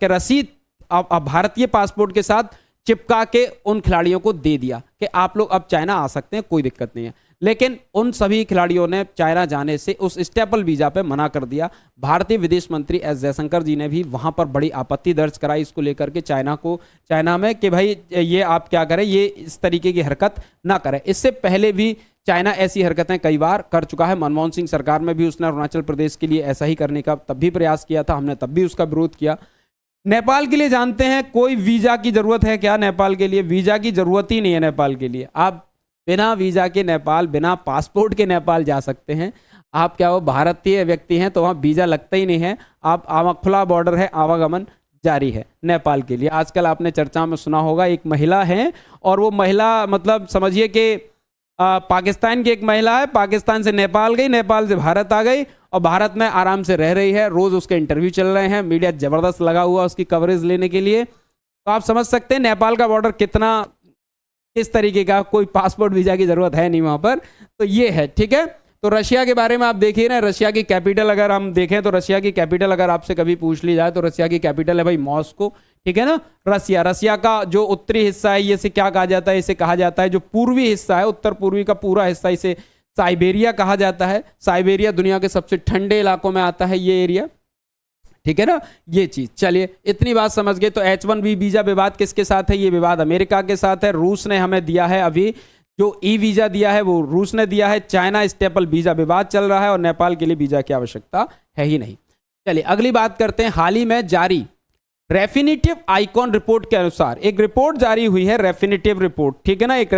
रसीद भारतीय पासपोर्ट के साथ चिपका के उन खिलाड़ियों को दे दिया कि आप लोग अब चाइना आ सकते हैं, कोई दिक्कत नहीं है। लेकिन उन सभी खिलाड़ियों ने चाइना जाने से उस स्टेपल वीजा पे मना कर दिया। भारतीय विदेश मंत्री एस जयशंकर जी ने भी वहां पर बड़ी आपत्ति दर्ज कराई इसको लेकर के चाइना में कि भाई ये आप क्या करें, ये इस तरीके की हरकत ना करें। इससे पहले भी चाइना ऐसी हरकतें कई बार कर चुका है। मनमोहन सिंह सरकार में भी उसने अरुणाचल प्रदेश के लिए ऐसा ही करने का तब भी प्रयास किया था, हमने तब भी उसका विरोध किया। नेपाल के लिए जानते हैं कोई वीजा की जरूरत है क्या? नेपाल के लिए वीजा की जरूरत ही नहीं है। नेपाल के लिए आप बिना वीजा के नेपाल, बिना पासपोर्ट के नेपाल जा सकते हैं। आप क्या हो, भारतीय व्यक्ति हैं तो वहाँ वीजा लगता ही नहीं है। आप खुला बॉर्डर है, आवागमन जारी है नेपाल के लिए। आजकल आपने चर्चा में सुना होगा, एक महिला है और वो महिला मतलब समझिए कि पाकिस्तान की एक महिला है, पाकिस्तान से नेपाल गई, नेपाल से भारत आ गई और भारत में आराम से रह रही है। रोज उसके इंटरव्यू चल रहे हैं, मीडिया जबरदस्त लगा हुआ उसकी कवरेज लेने के लिए। तो आप समझ सकते हैं नेपाल का बॉर्डर कितना, इस तरीके का, कोई पासपोर्ट वीजा की जरूरत है नहीं वहां पर। तो ये है, ठीक है। तो रशिया के बारे में आप देखिए ना, रशिया की कैपिटल अगर हम देखें तो रशिया की कैपिटल अगर आपसे कभी पूछ ली जाए तो रशिया की कैपिटल है भाई मॉस्को। ठीक है ना? रशिया का जो उत्तरी हिस्सा है, ये इसे क्या कहा जाता है? इसे कहा जाता है, जो पूर्वी हिस्सा है, उत्तर पूर्वी का पूरा हिस्सा, इसे साइबेरिया कहा जाता है। साइबेरिया दुनिया के सबसे ठंडे इलाकों में आता है ये एरिया। ठीक है ना? ये चीज, चलिए इतनी बात समझ गए। तो H1B वीजा विवाद किसके साथ है? ये विवाद अमेरिका के साथ है। रूस ने हमें दिया है अभी जो ई वीजा दिया है वो रूस ने दिया है। चाइना स्टेपल वीजा विवाद चल रहा है और नेपाल के लिए वीजा की आवश्यकता है ही नहीं। चलिए अगली बात करते हैं। हाल ही में जारी रेफिनिटिव आइकॉन रिपोर्ट के अनुसार एक रिपोर्ट जारी हुई है, रेफिनिटिव रिपोर्ट, ठीक है ना, एक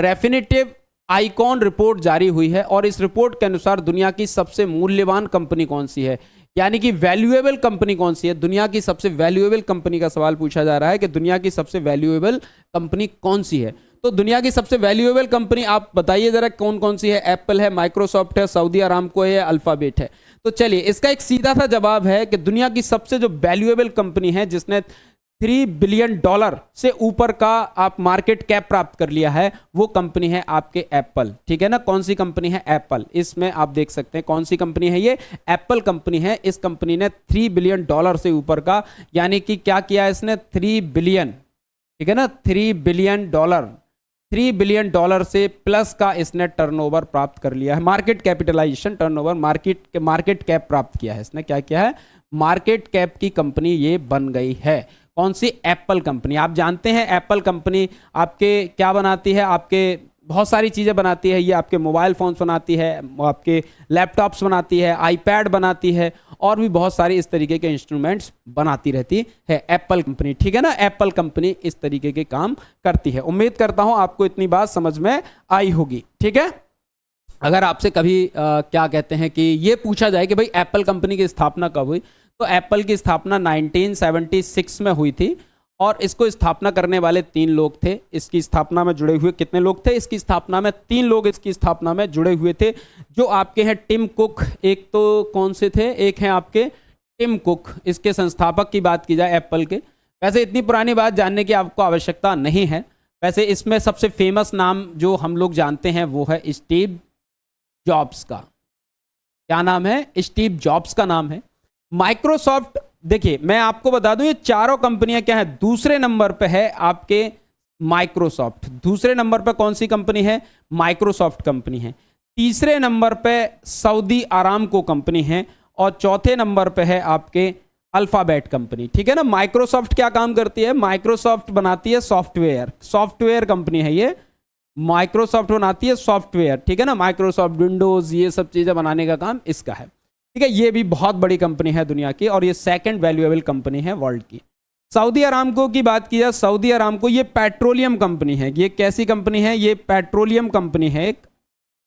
रेफिनिटिव आइकॉन रिपोर्ट जारी हुई है और इस रिपोर्ट के अनुसार दुनिया की सबसे मूल्यवान कंपनी कौन सी है, यानी कि वैल्यूएबल कंपनी कौन सी है। दुनिया की सबसे वैल्यूएबल कंपनी का सवाल पूछा जा रहा है कि दुनिया की सबसे वैल्यूएबल कंपनी कौन सी है। तो दुनिया की सबसे वैल्यूएबल कंपनी आप बताइए जरा कौन कौन सी है। एप्पल है, माइक्रोसॉफ्ट है, सऊदी अरामको है, अल्फाबेट है। तो चलिए इसका एक सीधा सा जवाब है कि दुनिया की सबसे जो वैल्यूएबल कंपनी है जिसने $3 बिलियन से ऊपर का आप मार्केट कैप प्राप्त कर लिया है, वो कंपनी है आपके एप्पल, ठीक है ना। कौन सी कंपनी है? एप्पल। इसमें आप देख सकते हैं कौन सी कंपनी है, ये एप्पल कंपनी है। इस कंपनी ने $3 बिलियन से ऊपर का, यानी कि क्या किया इसने, 3 बिलियन, ठीक है ना, $3 बिलियन से प्लस का इसने टर्नओवर प्राप्त कर लिया है। Market capitalisation, turnover, market cap प्राप्त किया है इसने। क्या किया है? मार्केट कैप की कंपनी ये बन गई है। कौन सी? Apple company. आप जानते हैं एप्पल कंपनी आपके क्या बनाती है, आपके बहुत सारी चीज़ें बनाती है। ये आपके मोबाइल फ़ोन्स बनाती है, आपके लैपटॉप्स बनाती है, आईपैड बनाती है और भी बहुत सारी इस तरीके के इंस्ट्रूमेंट्स बनाती रहती है एप्पल कंपनी, ठीक है ना। एप्पल कंपनी इस तरीके के काम करती है। उम्मीद करता हूं आपको इतनी बात समझ में आई होगी, ठीक है। अगर आपसे कभी क्या कहते हैं कि ये पूछा जाए कि भाई एप्पल कंपनी की स्थापना कब हुई, तो एप्पल की स्थापना 1976 में हुई थी और इसको स्थापना करने वाले 3 लोग थे। इसकी स्थापना में जुड़े हुए कितने लोग थे? इसकी स्थापना में 3 लोग इसकी स्थापना में जुड़े हुए थे, जो आपके हैं टिम कुक। एक तो कौन से थे? एक हैं आपके टिम कुक। इसके संस्थापक की बात की जाए एप्पल के, वैसे इतनी पुरानी बात जानने की आपको आवश्यकता नहीं है। वैसे इसमें सबसे फेमस नाम जो हम लोग जानते हैं वो है स्टीव जॉब्स का। क्या नाम है? स्टीव जॉब्स का नाम है। माइक्रोसॉफ्ट, देखिए मैं आपको बता दूं ये चारों कंपनियां क्या है, दूसरे नंबर पे है आपके माइक्रोसॉफ्ट। दूसरे नंबर पे कौन सी कंपनी है? माइक्रोसॉफ्ट कंपनी है। तीसरे नंबर पे सऊदी अरामको कंपनी है और चौथे नंबर पे है आपके अल्फाबेट कंपनी, ठीक है ना। माइक्रोसॉफ्ट क्या काम करती है? माइक्रोसॉफ्ट बनाती है सॉफ्टवेयर कंपनी है ये। माइक्रोसॉफ्ट बनाती है सॉफ्टवेयर, ठीक है ना। माइक्रोसॉफ्ट विंडोज ये सब चीजें बनाने का काम इसका है, ठीक है। ये भी बहुत बड़ी कंपनी है दुनिया की और ये सेकंड वैल्यूएबल कंपनी है वर्ल्ड की। सऊदी अरामको की बात की जाए, सऊदी अरामको ये पेट्रोलियम कंपनी है। ये कैसी कंपनी है? ये पेट्रोलियम कंपनी है, एक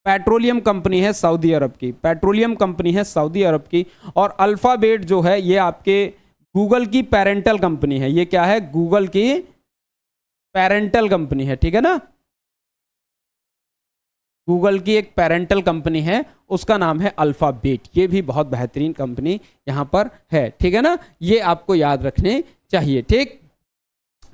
पेट्रोलियम कंपनी है सऊदी अरब की, पेट्रोलियम कंपनी है सऊदी अरब की। और अल्फाबेट जो है ये आपके गूगल की पेरेंटल कंपनी है। ये क्या है? गूगल की पेरेंटल कंपनी है, ठीक है ना। गूगल की एक पेरेंटल कंपनी है, उसका नाम है अल्फाबेट। ये भी बहुत बेहतरीन कंपनी यहाँ पर है, ठीक है ना। ये आपको याद रखने चाहिए, ठीक।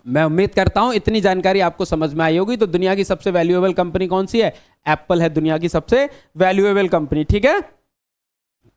मैं उम्मीद करता हूँ इतनी जानकारी आपको समझ में आई होगी। तो दुनिया की सबसे वैल्यूएबल कंपनी कौन सी है? एप्पल है दुनिया की सबसे वैल्यूएबल कंपनी, ठीक है।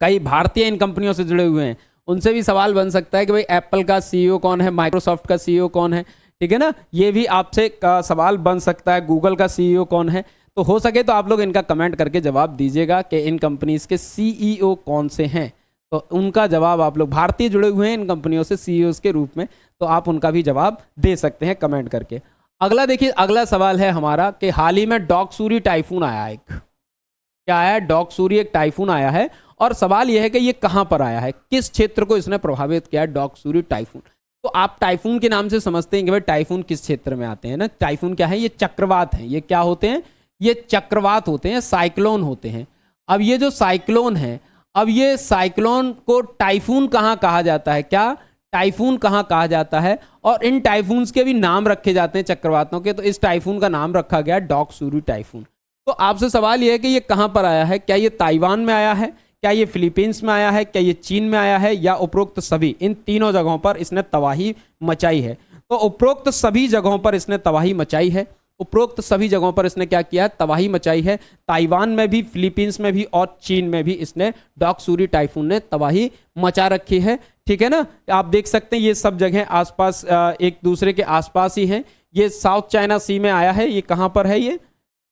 कई भारतीय इन कंपनियों से जुड़े हुए हैं, उनसे भी सवाल बन सकता है कि भाई एप्पल का सीईओ कौन है, माइक्रोसॉफ्ट का सीईओ कौन है, ठीक है ना। ये भी आपसे सवाल बन सकता है, गूगल का सीईओ कौन है। तो हो सके तो आप लोग इनका कमेंट करके जवाब दीजिएगा कि इन कंपनीज के सीईओ कौन से हैं। तो उनका जवाब आप लोग, भारतीय जुड़े हुए हैं इन कंपनियों से सीईओ के रूप में, तो आप उनका भी जवाब दे सकते हैं कमेंट करके। अगला देखिए, अगला सवाल है हमारा कि हाल ही में डॉक्सूरी टाइफून आया, एक क्या आया? डॉक्सूरी एक टाइफून आया है और सवाल यह है कि ये कहाँ पर आया है, किस क्षेत्र को इसने प्रभावित किया है, डॉक्सूरी टाइफून। तो आप टाइफून के नाम से समझते हैं कि भाई टाइफून किस क्षेत्र में आते हैं ना। टाइफून क्या है? ये चक्रवात है। ये क्या होते हैं? ये चक्रवात होते हैं, साइक्लोन होते हैं। अब ये जो साइक्लोन है, अब ये साइक्लोन को टाइफून कहाँ कहा जाता है? क्या टाइफून कहाँ कहा जाता है? और इन टाइफून्स के भी नाम रखे जाते हैं चक्रवातों के। तो इस टाइफून का नाम रखा गया डॉक्सूरी टाइफून। तो आपसे सवाल यह है कि ये कहाँ पर आया है? क्या ये ताइवान में आया है, क्या ये फिलीपींस में आया है, क्या ये चीन में आया है, या उपरोक्त सभी? इन तीनों जगहों पर इसने तबाही मचाई है। तो उपरोक्त सभी जगहों पर इसने तबाही मचाई है। उपरोक्त सभी जगहों पर इसने क्या किया? तबाही मचाई है। ताइवान में भी, फिलीपींस में भी और चीन में भी इसने डॉक्सूरी टाइफून ने तबाही मचा रखी है, ठीक है ना। आप देख सकते हैं ये सब जगह आसपास एक दूसरे के आसपास ही हैं। ये साउथ चाइना सी में आया है। ये कहाँ पर है? ये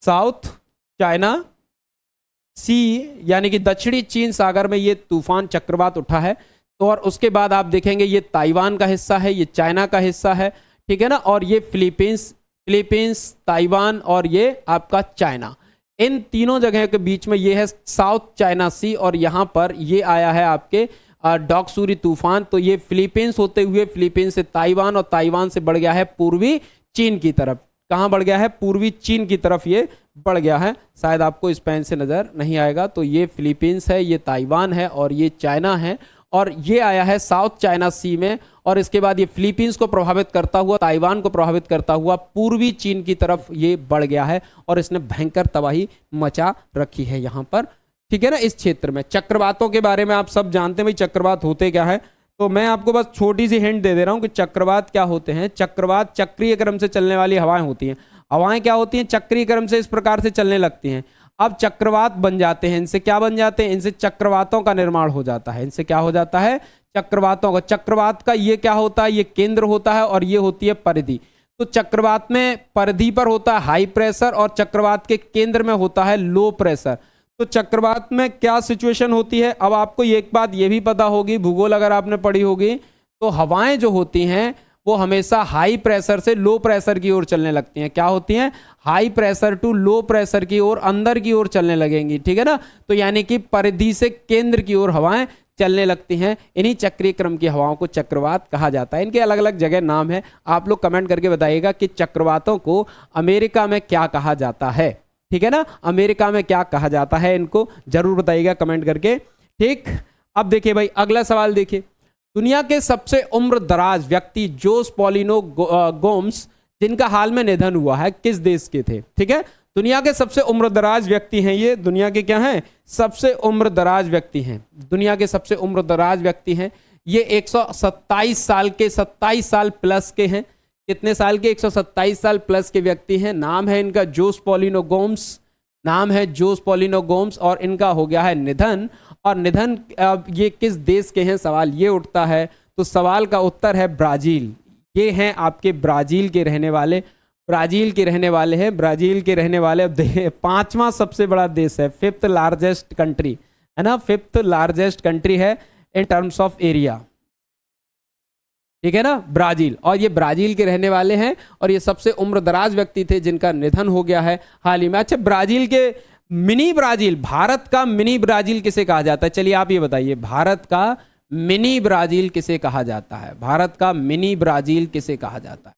साउथ चाइना सी, यानी कि दक्षिणी चीन सागर में ये तूफान चक्रवात उठा है। तो और उसके बाद आप देखेंगे ये ताइवान का हिस्सा है, ये चाइना का हिस्सा है, ठीक है ना। और ये फिलीपींस, ताइवान और ये आपका चाइना। इन तीनों जगह के बीच में ये है साउथ चाइना सी, और यहाँ पर ये आया है आपके डॉक्सुरी तूफान। तो ये फिलीपींस होते हुए फिलीपींस से ताइवान, और ताइवान से बढ़ गया है पूर्वी चीन की तरफ। कहाँ बढ़ गया है? पूर्वी चीन की तरफ ये बढ़ गया है। शायद आपको इस पेन से नजर नहीं आएगा। तो ये फिलीपींस है, ये ताइवान है और ये चाइना है, और ये आया है साउथ चाइना सी में। और इसके बाद ये फिलीपींस को प्रभावित करता हुआ, ताइवान को प्रभावित करता हुआ पूर्वी चीन की तरफ ये बढ़ गया है, और इसने भयंकर तबाही मचा रखी है यहाँ पर, ठीक है ना, इस क्षेत्र में। चक्रवातों के बारे में आप सब जानते हैं भाई, चक्रवात होते क्या है। तो मैं आपको बस छोटी सी हिंट दे दे रहा हूं कि चक्रवात क्या होते हैं। चक्रवात चक्रीय क्रम से चलने वाली हवाएं होती हैं। हवाएं क्या होती हैं? चक्रीय क्रम से इस प्रकार से चलने लगती हैं। अब चक्रवात बन जाते हैं। इनसे क्या बन जाते हैं? इनसे चक्रवातों का निर्माण हो जाता है। इनसे क्या हो जाता है? चक्रवातों का। चक्रवात का ये क्या होता है? ये केंद्र होता है और ये होती है परिधि। तो चक्रवात में परिधि पर होता है हाई प्रेशर, और चक्रवात के केंद्र में होता है लो प्रेशर। तो चक्रवात में क्या सिचुएशन होती है? अब आपको एक बात ये भी पता होगी, भूगोल अगर आपने पढ़ी होगी, तो हवाएं जो होती हैं वो हमेशा हाई प्रेशर से लो प्रेशर की ओर चलने लगती हैं। क्या होती हैं? High pressure to low pressure की ओर, अंदर की ओर चलने लगेंगी, ठीक है ना। तो यानी कि परिधि से केंद्र की ओर हवाएं चलने लगती हैं। इन्हीं चक्रीय क्रम की हवाओं को चक्रवात कहा जाता है। इनके अलग अलग जगह नाम है। आप लोग कमेंट करके बताइएगा कि चक्रवातों को अमेरिका में क्या कहा जाता है, ठीक है ना। अमेरिका में क्या कहा जाता है, इनको जरूर बताइएगा कमेंट करके, ठीक। अब देखिए भाई, अगला सवाल देखिए। दुनिया के सबसे उम्र दराज व्यक्ति जोस पॉलिनो गोम्स, जिनका हाल में निधन हुआ है, किस देश के थे? ठीक है, दुनिया के सबसे उम्र दराज व्यक्ति हैं ये। दुनिया के क्या हैं? सबसे उम्र दराज व्यक्ति हैं। दुनिया के सबसे उम्र दराज व्यक्ति हैं ये। 127 साल के, 27 साल प्लस के हैं। कितने साल के? 127 साल प्लस के व्यक्ति हैं। नाम है इनका जोस पॉलिनो गोम्स। नाम है जोस पॉलिनो गोम्स, और इनका हो गया है निधन। और निधन ये किस देश के हैं, सवाल ये उठता है। तो सवाल का उत्तर है ब्राजील। ये हैं आपके ब्राजील के रहने वाले। ब्राजील के रहने वाले हैं। ब्राजील के रहने वाले। पांचवा सबसे बड़ा देश है, 5th लार्जेस्ट कंट्री है ना, 5th लार्जेस्ट कंट्री है इन टर्म्स ऑफ एरिया, ठीक है ना, ब्राजील। और ये ब्राजील के रहने वाले हैं, और ये सबसे उम्र दराज व्यक्ति थे जिनका निधन हो गया है हाल ही में। अच्छा, ब्राजील के मिनी ब्राजील, भारत का मिनी ब्राजील किसे कहा जाता है? चलिए आप ये बताइए, भारत का मिनी ब्राजील किसे कहा जाता है? भारत का मिनी ब्राजील किसे कहा जाता है?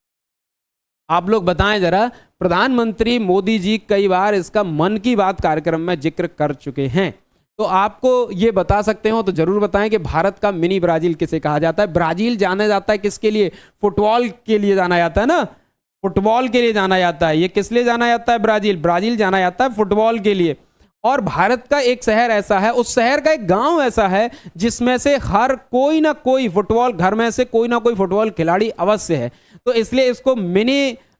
आप लोग बताएं जरा। प्रधानमंत्री मोदी जी कई बार इसका मन की बात कार्यक्रम में जिक्र कर चुके हैं, तो आपको ये बता सकते हो तो जरूर बताएं कि भारत का मिनी ब्राजील किसे कहा जाता है। ब्राजील जाना जाता है किसके लिए? फुटबॉल के लिए जाना जाता है ना, फुटबॉल के लिए जाना जाता है। ये किस लिए जाना जाता है? ब्राजील। ब्राजील जाना जाता है फुटबॉल के लिए। और भारत का एक शहर ऐसा है, उस शहर का एक गांव ऐसा है जिसमें से हर कोई ना कोई फुटबॉल, घर में से कोई ना कोई फुटबॉल खिलाड़ी अवश्य है। तो इसलिए इसको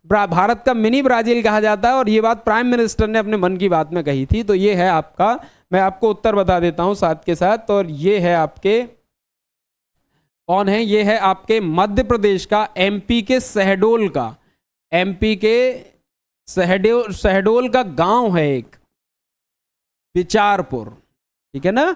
भारत का मिनी ब्राजील कहा जाता है। और ये बात प्राइम मिनिस्टर ने अपने मन की बात में कही थी। तो ये है आपका, मैं आपको उत्तर बता देता हूं साथ के साथ। और ये है आपके, कौन है? ये है आपके मध्य प्रदेश का, एमपी के शहडोल का, एमपी के शहडोल का गांव है एक, बिचारपुर, ठीक है ना,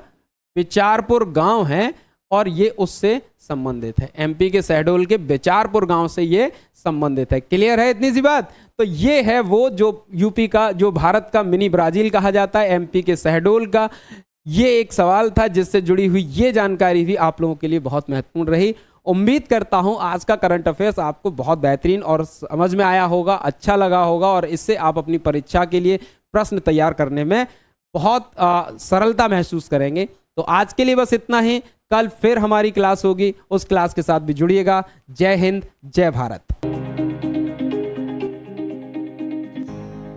बिचारपुर गांव है। और ये उससे संबंधित है, एमपी के शहडोल के बिचारपुर गांव से ये संबंधित है। क्लियर है इतनी सी बात? तो ये है वो जो यूपी का, जो भारत का मिनी ब्राजील कहा जाता है, एमपी के शहडोल का। ये एक सवाल था जिससे जुड़ी हुई ये जानकारी भी आप लोगों के लिए बहुत महत्वपूर्ण रही। उम्मीद करता हूं आज का करंट अफेयर्स आपको बहुत बेहतरीन और समझ में आया होगा, अच्छा लगा होगा, और इससे आप अपनी परीक्षा के लिए प्रश्न तैयार करने में बहुत सरलता महसूस करेंगे। तो आज के लिए बस इतना ही। कल फिर हमारी क्लास होगी, उस क्लास के साथ भी जुड़िएगा। जय हिंद, जय भारत।